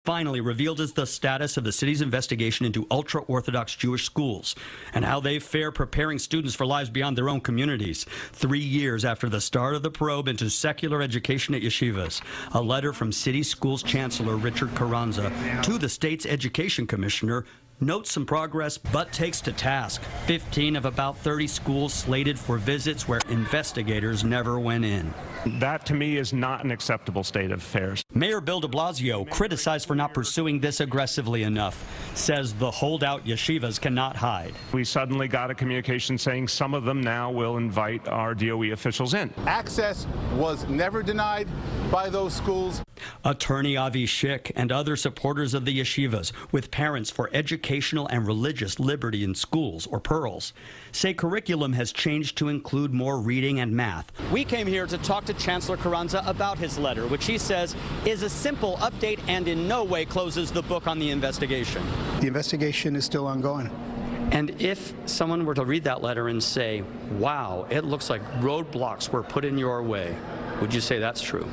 Finally revealed is the status of the city's investigation into Ultra Orthodox Jewish schools and how they fare preparing students for lives beyond their own communities. 3 years after the start of the probe into secular education at Yeshivas, a letter from City Schools Chancellor Richard Carranza to the state's education commissioner notes some progress but takes to task 15 of about 30 schools slated for visits where investigators never went in. That, to me, is not an acceptable state of affairs. Mayor Bill de Blasio, criticized for not pursuing this aggressively enough, says the holdout yeshivas cannot hide. We suddenly got a communication saying some of them now will invite our DOE officials in. Access was never denied by those schools. Attorney Avi Schick and other supporters of the yeshivas, with Parents for Educational and Religious Liberty in Schools, or PEARLS, say curriculum has changed to include more reading and math. We came here to talk to Chancellor Carranza about his letter, which he says is a simple update and in no way closes the book on the investigation. The investigation is still ongoing. And if someone were to read that letter and say, wow, it looks like roadblocks were put in your way, would you say that's true?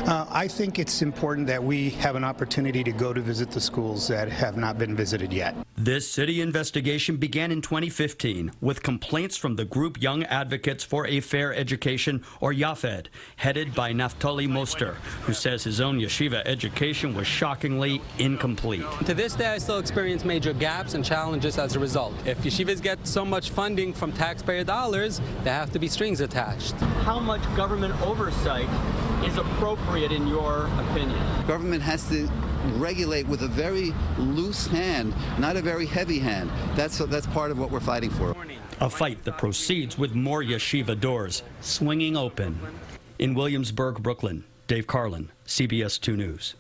I think it's important that we have an opportunity to go to visit the schools that have not been visited yet. This city investigation began in 2015 with complaints from the group Young Advocates for a Fair Education, or YAFED, headed by Naftali Moster, who says his own yeshiva education was shockingly incomplete. To this day, I still experience major gaps and challenges as a result. If yeshivas get so much funding from taxpayer dollars, there have to be strings attached. How much government oversight is appropriate in your opinion? Government has to regulate with a very loose hand, not a very heavy hand. That's part of what we're fighting for. A fight that proceeds with more yeshiva doors swinging open. In Williamsburg, Brooklyn, Dave Carlin, CBS 2 News.